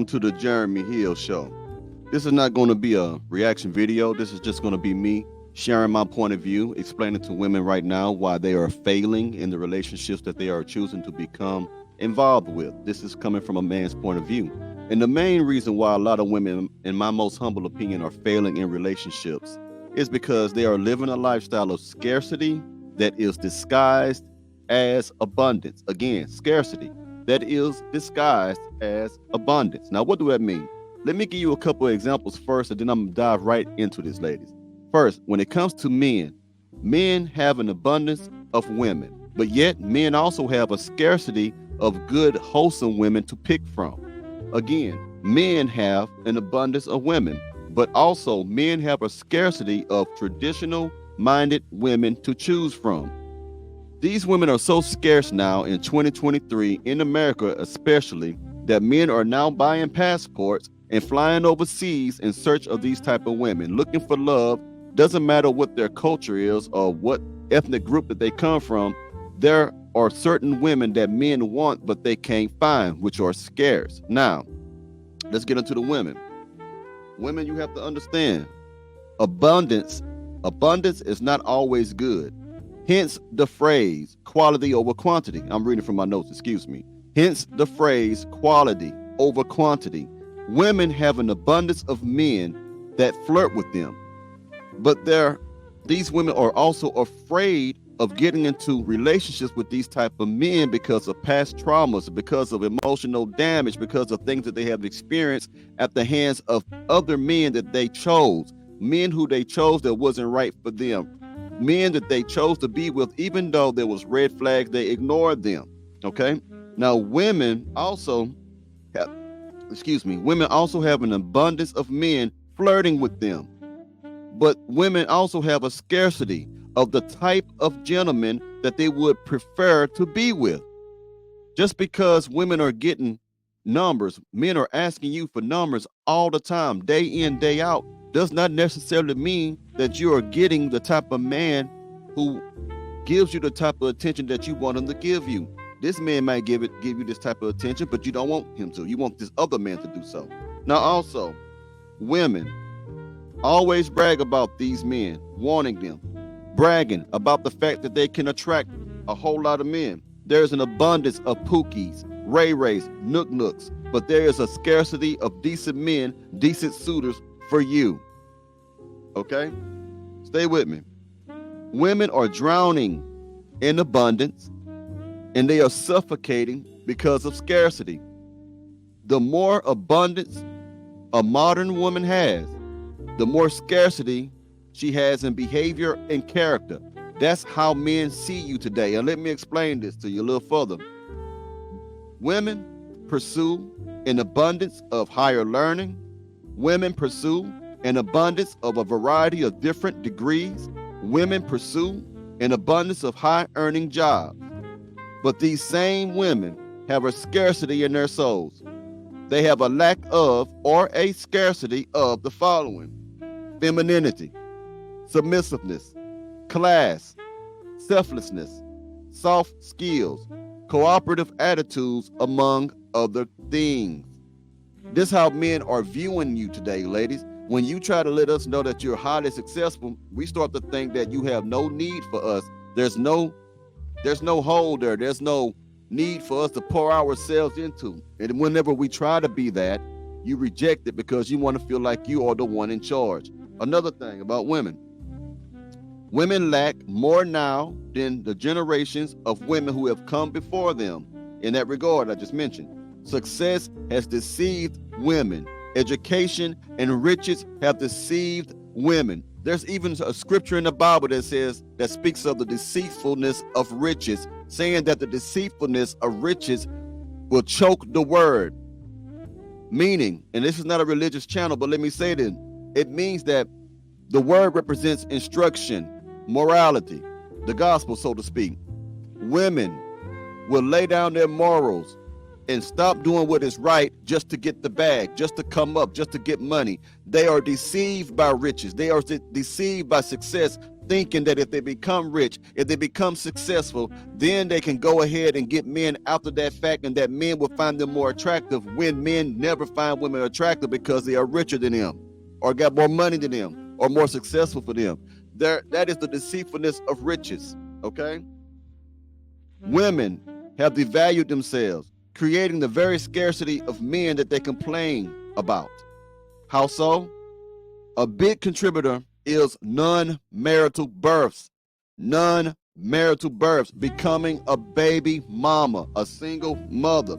welcome to the Jeremy Hill Show. This is not going to be a reaction video. This is just going to be me sharing my point of view, explaining to women right now why they are failing in the relationships that they are choosing to become involved with. This is coming from a man's point of view. And the main reason why a lot of women, in my most humble opinion, are failing in relationships is because they are living a lifestyle of scarcity that is disguised as abundance. Again, scarcity that is disguised as abundance. Now, what do that mean? Let me give you a couple of examples first, and then I'm going to dive right into this, ladies. First, when it comes to men, men have an abundance of women, but yet men also have a scarcity of good, wholesome women to pick from. Again, men have an abundance of women, but also men have a scarcity of traditional-minded women to choose from. These women are so scarce now in 2023, in America especially, that men are now buying passports and flying overseas in search of these type of women, looking for love. Doesn't matter what their culture is or what ethnic group that they come from. There are certain women that men want, but they can't find, which are scarce. Now, let's get into the women. Women, you have to understand, abundance is not always good. Hence the phrase quality over quantity. I'm reading from my notes, excuse me. Hence the phrase quality over quantity. Women have an abundance of men that flirt with them, but these women are also afraid of getting into relationships with these type of men because of past traumas, because of emotional damage, because of things that they have experienced at the hands of other men that they chose, men who they chose that wasn't right for them, men that they chose to be with, even though there was red flags, they ignored them. Okay. Now, women also have an abundance of men flirting with them, but women also have a scarcity of the type of gentleman that they would prefer to be with. Just because women are getting numbers, men are asking you for numbers all the time, day in, day out, does not necessarily mean that you are getting the type of man who gives you the type of attention that you want him to give you. This man might give you this type of attention, but you don't want him to. You want this other man to do so. Now, also, women always brag about these men, wanting them, bragging about the fact that they can attract a whole lot of men. There's an abundance of Pookies, Ray Rays, Nook Nooks, but there is a scarcity of decent men, decent suitors for you. Okay? Stay with me. Women are drowning in abundance, and they are suffocating because of scarcity. The more abundance a modern woman has, the more scarcity she has in behavior and character. That's how men see you today. And let me explain this to you a little further. Women pursue an abundance of higher learning. Women pursue an abundance of a variety of different degrees. Women pursue an abundance of high earning jobs. But these same women have a scarcity in their souls. They have a lack of or a scarcity of the following: femininity, submissiveness, class, selflessness, soft skills, cooperative attitudes, among other things. This is how men are viewing you today, ladies. When you try to let us know that you're highly successful, we start to think that you have no need for us. There's no hold there. There's no need for us to pour ourselves into. And whenever we try to be that, you reject it because you want to feel like you are the one in charge. Another thing about women. Women lack more now than the generations of women who have come before them. In that regard, I just mentioned, success has deceived women. Education and riches have deceived women. There's even a scripture in the Bible that speaks of the deceitfulness of riches, saying that the deceitfulness of riches will choke the word. Meaning, and this is not a religious channel, but let me say it, it means that the word represents instruction, morality, the gospel, so to speak. Women will lay down their morals and stop doing what is right just to get the bag, just to come up, just to get money. They are deceived by riches. They are deceived by success, thinking that if they become rich, if they become successful, then they can go ahead and get men after that fact, and that men will find them more attractive, when men never find women attractive because they are richer than them, or got more money than them, or more successful for them. That is the deceitfulness of riches, okay? Women have devalued themselves, creating the very scarcity of men that they complain about. How so? A big contributor is non-marital births. Non-marital births, becoming a baby mama, a single mother.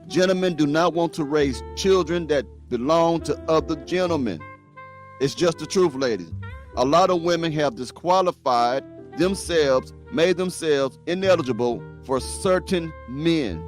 Gentlemen do not want to raise children that belong to other gentlemen. It's just the truth, ladies. A lot of women have disqualified themselves, made themselves ineligible for certain men.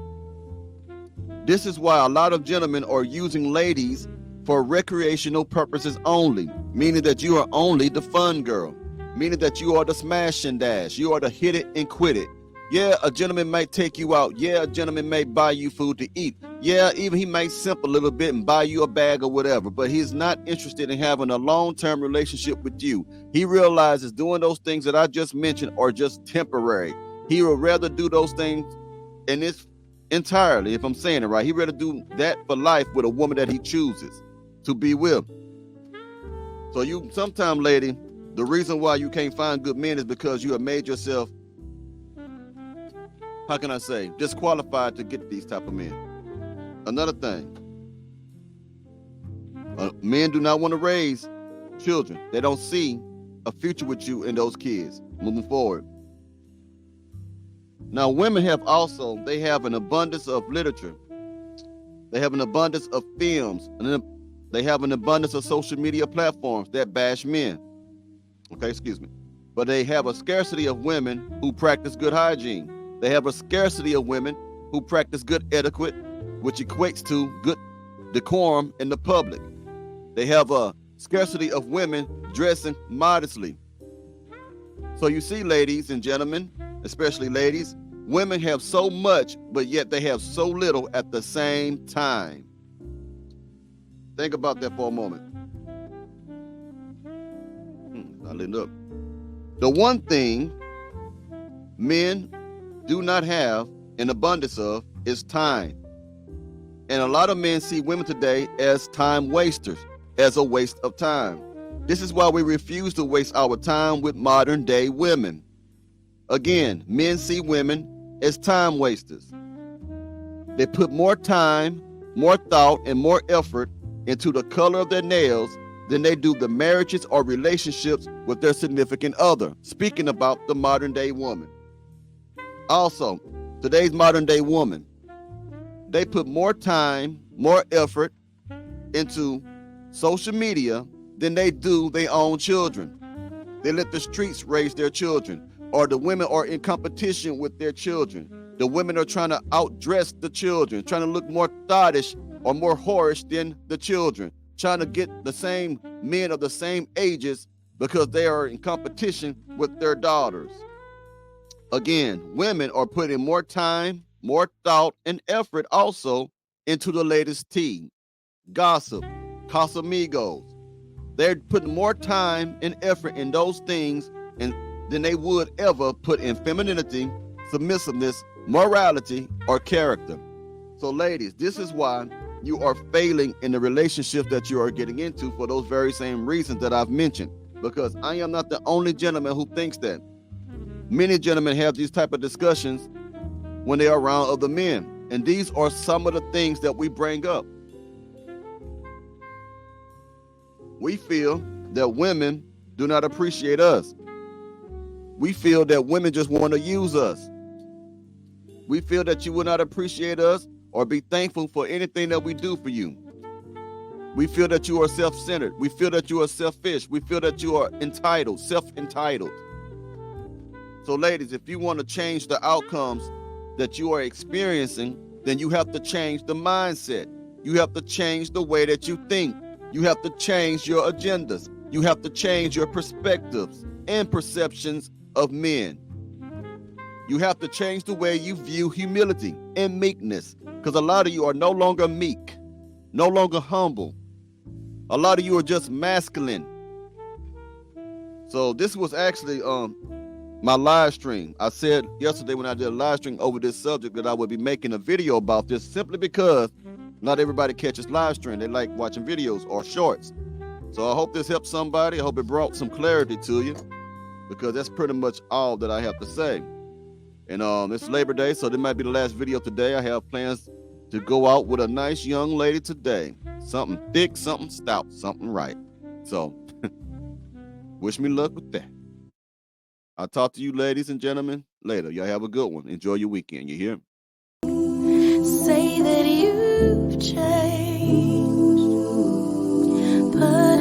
This is why a lot of gentlemen are using ladies for recreational purposes only, meaning that you are only the fun girl, meaning that you are the smash and dash, you are the hit it and quit it. Yeah, a gentleman might take you out. Yeah, a gentleman may buy you food to eat. Yeah, even he might simp a little bit and buy you a bag or whatever, but he's not interested in having a long-term relationship with you. He realizes doing those things that I just mentioned are just temporary. He would rather do those things, and it's entirely, if I'm saying it right, he'd rather do that for life with a woman that he chooses to be with. So you, sometime, lady, the reason why you can't find good men is because you have made yourself, how can I say, disqualified to get these type of men. Another thing, men do not want to raise children. They don't see a future with you and those kids moving forward. Now, women have also, they have an abundance of literature. They have an abundance of films, and they have an abundance of social media platforms that bash men. Okay, excuse me. But they have a scarcity of women who practice good hygiene. They have a scarcity of women who practice good etiquette, which equates to good decorum in the public. They have a scarcity of women dressing modestly. So you see, ladies and gentlemen, especially ladies, women have so much, but yet they have so little at the same time. Think about that for a moment. I lit up. The one thing men do not have an abundance of is time. And a lot of men see women today as time wasters, as a waste of time. This is why we refuse to waste our time with modern day women. Again, men see women as time wasters. They put more time, more thought, and more effort into the color of their nails than they do the marriages or relationships with their significant other. Speaking about the modern day woman. Also, today's modern day woman, they put more time, more effort into social media than they do their own children. They let the streets raise their children, or the women are in competition with their children. The women are trying to outdress the children, trying to look more thottish or more whorish than the children, trying to get the same men of the same ages because they are in competition with their daughters. Again, women are putting more time, more thought, and effort also into the latest tea, gossip, Casamigos. They're putting more time and effort in those things than they would ever put in femininity, submissiveness, morality, or character. So ladies, this is why you are failing in the relationships that you are getting into, for those very same reasons that I've mentioned, because I am not the only gentleman who thinks that. Many gentlemen have these type of discussions when they are around other men, and these are some of the things that we bring up. We feel that women do not appreciate us. We feel that women just want to use us. We feel that you will not appreciate us or be thankful for anything that we do for you. We feel that you are self-centered. We feel that you are selfish. We feel that you are entitled, self-entitled. So ladies, if you want to change the outcomes that you are experiencing, then you have to change the mindset. You have to change the way that you think. You have to change your agendas. You have to change your perspectives and perceptions of men. You have to change the way you view humility and meekness Because a lot of you are no longer meek, no longer humble. A lot of you are just masculine. So this was actually my live stream. I said yesterday when I did a live stream over this subject that I would be making a video about this, simply because not everybody catches live stream. They like watching videos or shorts. So I hope this helped somebody. I hope it brought some clarity to you, because that's pretty much all that I have to say. And it's Labor Day, so this might be the last video today. I have plans to go out with a nice young lady today. Something thick, something stout, something right. So wish me luck with that. I'll talk to you ladies and gentlemen later. Y'all have a good one. Enjoy your weekend. You hear me? Say that you've changed, but